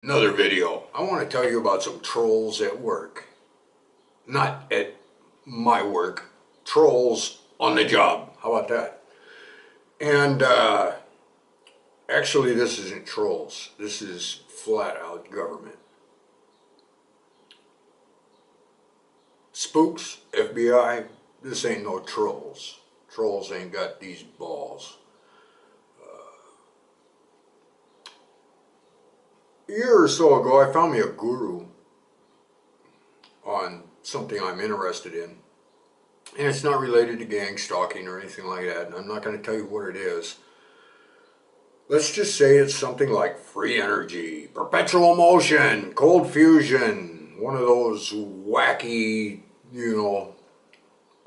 Another video. I want to tell you about some trolls at work. Not at my work. Trolls on the job. How about that? And actually this isn't trolls. This is flat out government. Spooks, FBI, this ain't no trolls. Trolls ain't got these balls. A year or so ago, I found me a guru on something I'm interested in. And it's not related to gang stalking or anything like that, and I'm not going to tell you what it is. Let's just say it's something like free energy, perpetual motion, cold fusion, one of those wacky,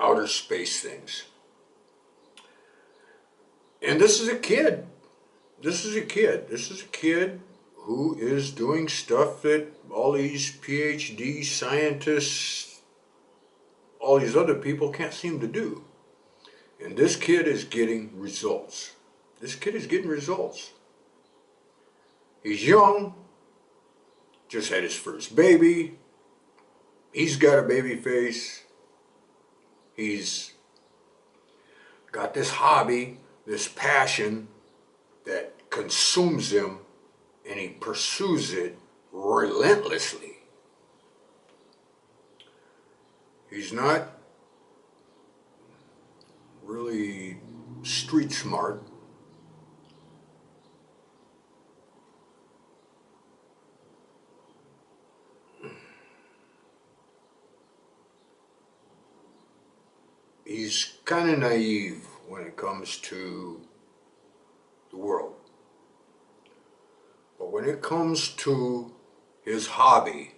outer space things. And this is a kid. This is a kid who is doing stuff that all these PhD scientists, all these other people can't seem to do. And this kid is getting results. This kid is getting results. He's young, just had his first baby. He's got a baby face. He's got this hobby, this passion that consumes him, and he pursues it relentlessly. He's not really street smart. He's kind of naive when it comes to the world. But when it comes to his hobby,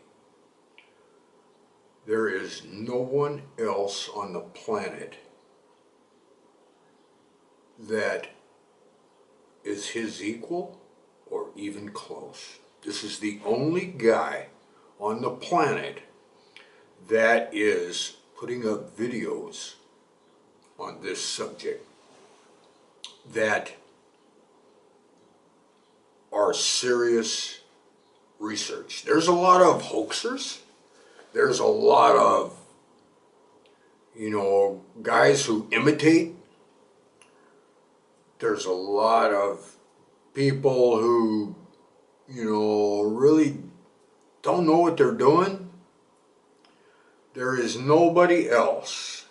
there is no one else on the planet that is his equal or even close. This is the only guy on the planet that is putting up videos on this subject that are serious research. There's a lot of hoaxers. There's a lot of, guys who imitate. There's a lot of people who, really don't know what they're doing. There is nobody else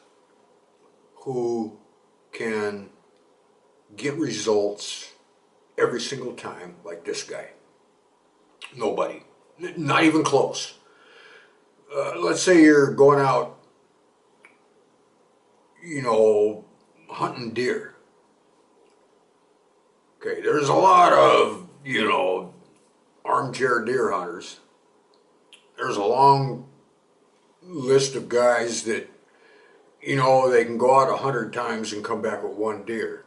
who can get results every single time like this guy. Nobody. Not even close. Let's say you're going out, hunting deer. Okay, there's a lot of, armchair deer hunters. There's a long list of guys that, they can go out 100 times and come back with one deer.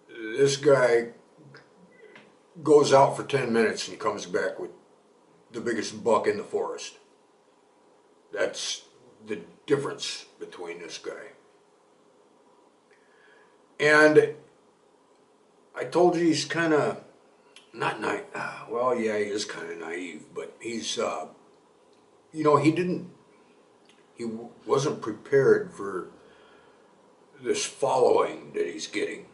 This guy goes out for 10 minutes and comes back with the biggest buck in the forest. That's the difference between this guy. And I told you he's kind of, not naive, well, yeah, he is kind of naive, but he's, he wasn't prepared for this following that he's getting.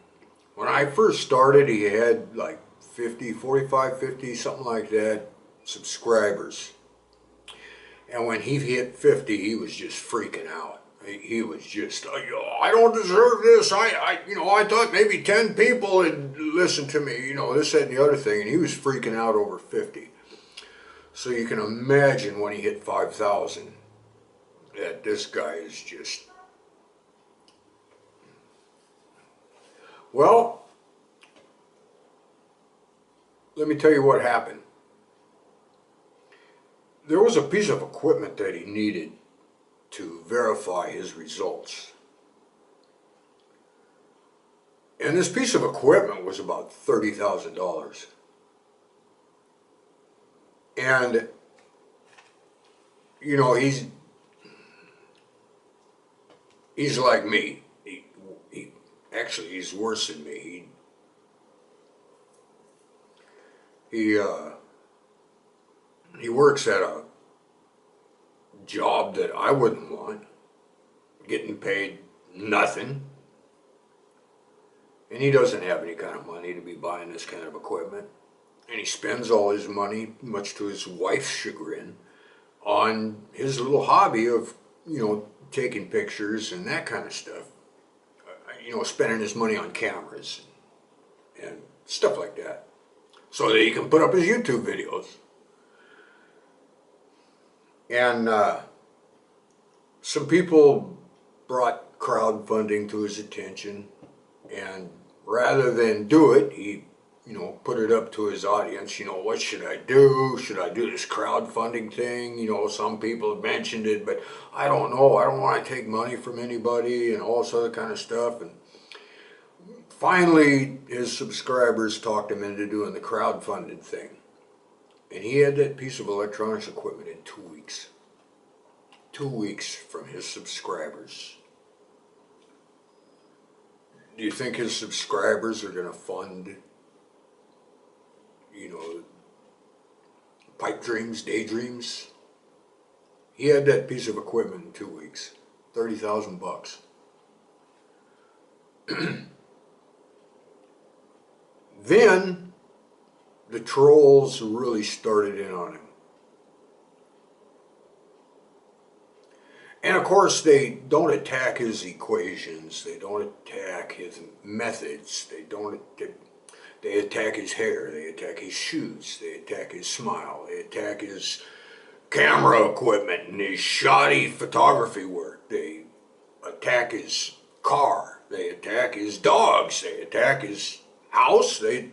When I first started, he had like 45, 50, something like that, subscribers. And when he hit 50, he was just freaking out. He was just, I don't deserve this. I thought maybe 10 people would listen to me, this, that, and the other thing. And he was freaking out over 50. So you can imagine when he hit 5,000, that this guy is just, well, let me tell you what happened. There was a piece of equipment that he needed to verify his results. And this piece of equipment was about $30,000. And, he's like me. Actually, he's worse than me. He He works at a job that I wouldn't want, getting paid nothing. And he doesn't have any kind of money to be buying this kind of equipment. And he spends all his money, much to his wife's chagrin, on his little hobby of, taking pictures and that kind of stuff. Spending his money on cameras and stuff like that, so that he can put up his YouTube videos. And some people brought crowdfunding to his attention, and rather than do it, he, put it up to his audience. What should I do? Should I do this crowdfunding thing? Some people have mentioned it, but I don't know. I don't want to take money from anybody and all this other kind of stuff. And finally, his subscribers talked him into doing the crowdfunding thing. And he had that piece of electronics equipment in 2 weeks. 2 weeks from his subscribers. Do you think his subscribers are going to fund, pipe dreams, daydreams? He had that piece of equipment in 2 weeks. $30,000. Then the trolls really started in on him. And of course, they don't attack his equations. They don't attack his methods. They attack his hair. They attack his shoes. They attack his smile. They attack his camera equipment and his shoddy photography work. They attack his car. They attack his dogs. They attack his house. They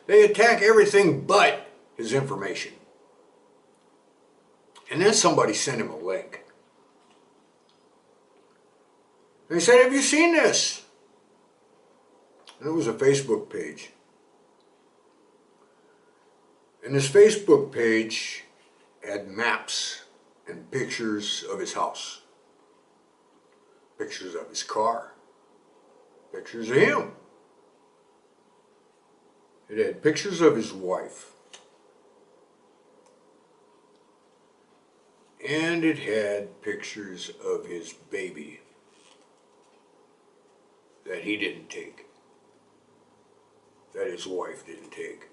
attack everything but his information. And then somebody sent him a link. They said, "Have you seen this?" And it was a Facebook page. And this Facebook page had maps and pictures of his house, pictures of his car, pictures of him. It had pictures of his wife. And it had pictures of his baby that he didn't take, that his wife didn't take.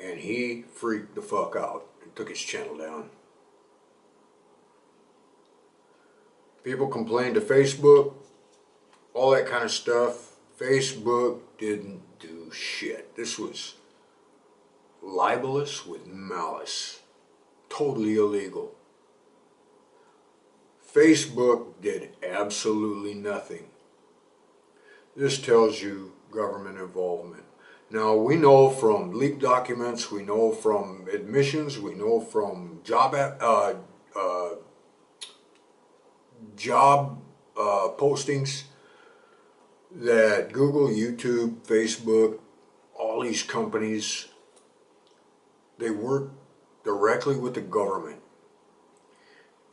And he freaked the fuck out and took his channel down. People complained to Facebook, all that kind of stuff. Facebook didn't do shit. This was libelous with malice. Totally illegal. Facebook did absolutely nothing. This tells you government involvement. Now, we know from leaked documents, we know from admissions, we know from job postings that Google, YouTube, Facebook, all these companies, they work directly with the government,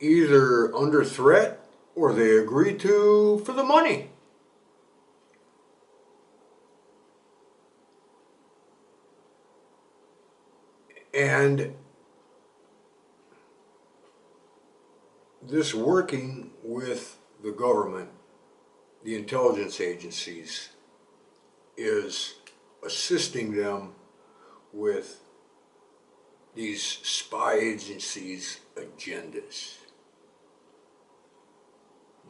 either under threat or they agree to for the money. And this working with the government, the intelligence agencies, is assisting them with these spy agencies' agendas,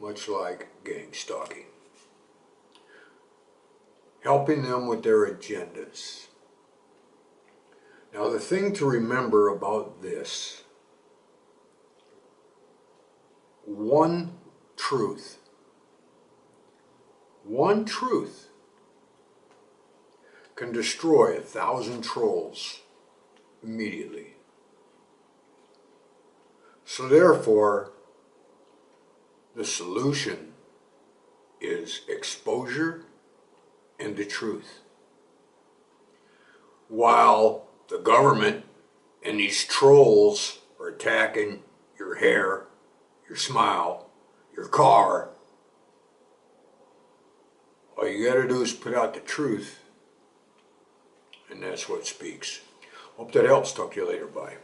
much like gangstalking, helping them with their agendas. Now, the thing to remember about this, one truth can destroy 1,000 trolls immediately. So therefore, the solution is exposure and the truth. While the government and these trolls are attacking your hair, your smile, your car, all you gotta do is put out the truth, and that's what speaks. Hope that helps. Talk to you later. Bye.